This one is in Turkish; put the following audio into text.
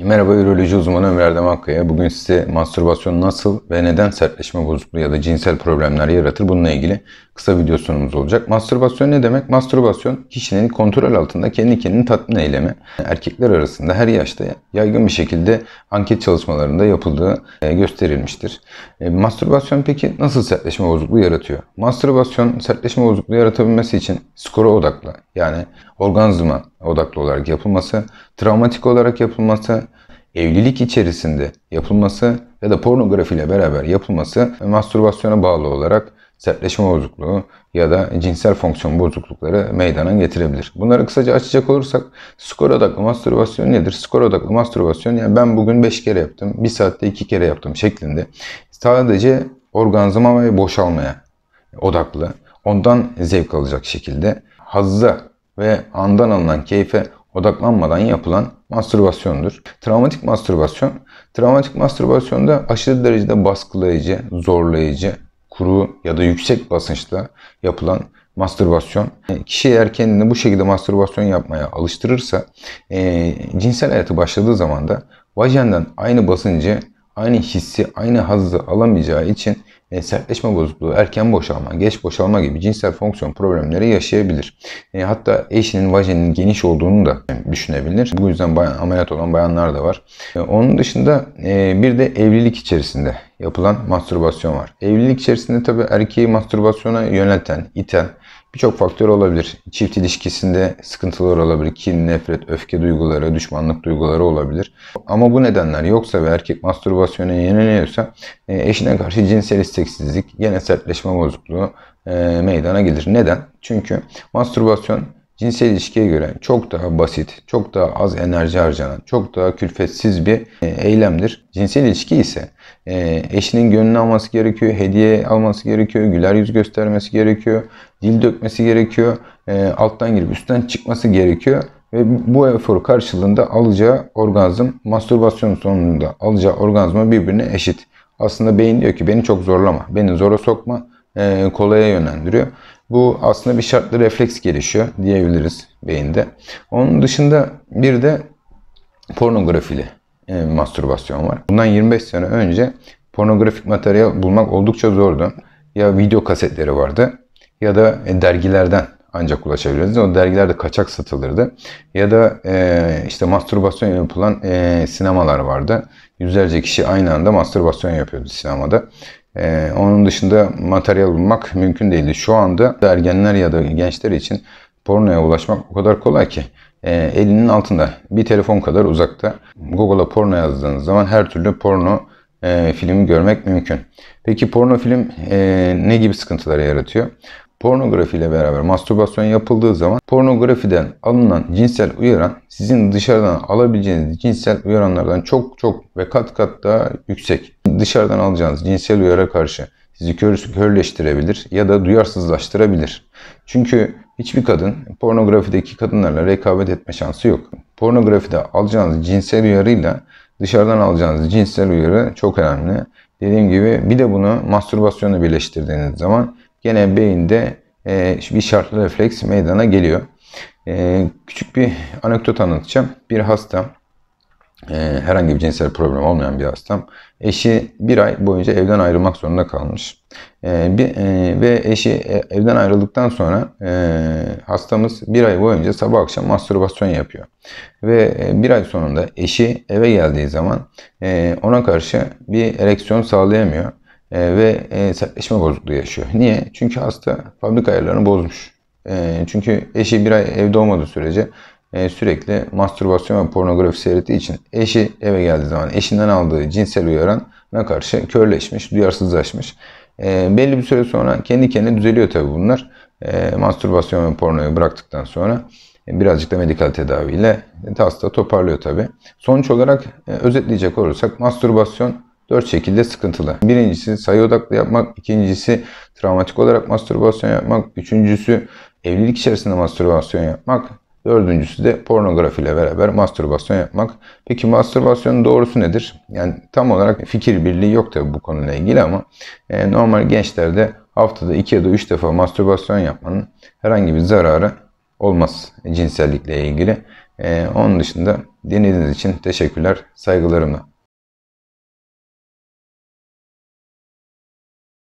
Merhaba, üroloji uzmanı Ömer Erdem Akkaya. Bugün size mastürbasyon nasıl ve neden sertleşme bozukluğu ya da cinsel problemler yaratır bununla ilgili kısa video sunumumuz olacak. Mastürbasyon ne demek? Mastürbasyon kişinin kontrol altında kendi kendini tatmin eylemi. Erkekler arasında her yaşta yaygın bir şekilde anket çalışmalarında yapıldığı gösterilmiştir. Mastürbasyon peki nasıl sertleşme bozukluğu yaratıyor? Mastürbasyon sertleşme bozukluğu yaratabilmesi için skora odaklı, yani orgazma odaklı olarak yapılması, travmatik olarak yapılması, evlilik içerisinde yapılması ya da pornografi ile beraber yapılması mastürbasyona bağlı olarak sertleşme bozukluğu ya da cinsel fonksiyon bozuklukları meydana getirebilir. Bunları kısaca açacak olursak skor odaklı mastürbasyon nedir? Skor odaklı mastürbasyon, yani ben bugün 5 kere yaptım, 1 saatte 2 kere yaptım şeklinde sadece orgazma ve boşalmaya odaklı, ondan zevk alacak şekilde hazza ve andan alınan keyfe odaklanmadan yapılan mastürbasyondur. Travmatik mastürbasyonda aşırı derecede baskılayıcı, zorlayıcı, kuru ya da yüksek basınçla yapılan mastürbasyon. Kişi eğer kendini bu şekilde mastürbasyon yapmaya alıştırırsa cinsel hayatı başladığı zaman da vajenden aynı basıncı, aynı hissi, aynı hazzı alamayacağı için sertleşme bozukluğu, erken boşalma, geç boşalma gibi cinsel fonksiyon problemleri yaşayabilir. Hatta eşinin vajeninin geniş olduğunu da düşünebilir. Bu yüzden ameliyat olan bayanlar da var. Onun dışında bir de evlilik içerisinde yapılan mastürbasyon var. Evlilik içerisinde tabii erkeği mastürbasyona yönelten, iten birçok faktör olabilir. Çift ilişkisinde sıkıntılar olabilir. Kin, nefret, öfke duyguları, düşmanlık duyguları olabilir. Ama bu nedenler yoksa ve erkek mastürbasyona yeniliyorsa eşine karşı cinsel isteksizlik, yine sertleşme bozukluğu meydana gelir. Neden? Çünkü mastürbasyon cinsel ilişkiye göre çok daha basit, çok daha az enerji harcanan, çok daha külfetsiz bir eylemdir. Cinsel ilişki ise eşinin gönlünü alması gerekiyor, hediye alması gerekiyor, güler yüz göstermesi gerekiyor, dil dökmesi gerekiyor, alttan girip üstten çıkması gerekiyor. Ve bu efor karşılığında alacağı orgazm, mastürbasyon sonunda alacağı orgazma birbirine eşit. Aslında beyin diyor ki beni çok zorlama, beni zora sokma, kolaya yönlendiriyor. Bu aslında bir şartlı refleks gelişiyor diyebiliriz beyinde. Onun dışında bir de pornografili mastürbasyon var. Bundan 25 sene önce pornografik materyal bulmak oldukça zordu. Ya video kasetleri vardı ya da dergilerden ancak ulaşabiliriz. O dergilerde kaçak satılırdı. Ya da işte mastürbasyon yapılan sinemalar vardı. Yüzlerce kişi aynı anda mastürbasyon yapıyordu sinemada. Onun dışında materyal bulmak mümkün değildi. Şu anda ergenler ya da gençler için pornoya ulaşmak o kadar kolay ki elinin altında, bir telefon kadar uzakta. Google'a porno yazdığınız zaman her türlü porno filmi görmek mümkün. Peki porno film ne gibi sıkıntılar yaratıyor? Pornografi ile beraber mastürbasyon yapıldığı zaman pornografiden alınan cinsel uyaran sizin dışarıdan alabileceğiniz cinsel uyaranlardan çok ve kat daha yüksek. Dışarıdan alacağınız cinsel uyara karşı sizi körleştirebilir ya da duyarsızlaştırabilir. Çünkü hiçbir kadın pornografideki kadınlarla rekabet etme şansı yok. Pornografide alacağınız cinsel uyarıyla dışarıdan alacağınız cinsel uyarı çok önemli. Dediğim gibi bir de bunu mastürbasyonla birleştirdiğiniz zaman gene beyinde bir şartlı refleks meydana geliyor. Küçük bir anekdot anlatacağım. Bir hastam, herhangi bir cinsel problem olmayan bir hastam, eşi bir ay boyunca evden ayrılmak zorunda kalmış. Ve eşi evden ayrıldıktan sonra hastamız bir ay boyunca sabah akşam mastürbasyon yapıyor. Ve bir ay sonunda eşi eve geldiği zaman ona karşı bir ereksiyon sağlayamıyor. Ve sertleşme bozukluğu yaşıyor. Niye? Çünkü hasta fabrika ayarlarını bozmuş. Çünkü eşi bir ay evde olmadığı sürece sürekli mastürbasyon ve pornografi seyrettiği için eşi eve geldiği zaman eşinden aldığı cinsel uyarana karşı körleşmiş, duyarsızlaşmış. Belli bir süre sonra kendi kendine düzeliyor tabii bunlar. Mastürbasyon ve pornoyu bıraktıktan sonra birazcık da medikal tedaviyle hasta toparlıyor tabii. Sonuç olarak özetleyecek olursak mastürbasyon 4 şekilde sıkıntılı. Birincisi sayı odaklı yapmak, ikincisi travmatik olarak mastürbasyon yapmak, üçüncüsü evlilik içerisinde mastürbasyon yapmak, dördüncüsü de pornografi ile beraber mastürbasyon yapmak. Peki mastürbasyonun doğrusu nedir? Yani tam olarak fikir birliği yok tabii bu konuyla ilgili ama normal gençlerde haftada 2 ya da 3 defa mastürbasyon yapmanın herhangi bir zararı olmaz cinsellikle ilgili. Onun dışında Dinlediğiniz için teşekkürler, saygılarımla.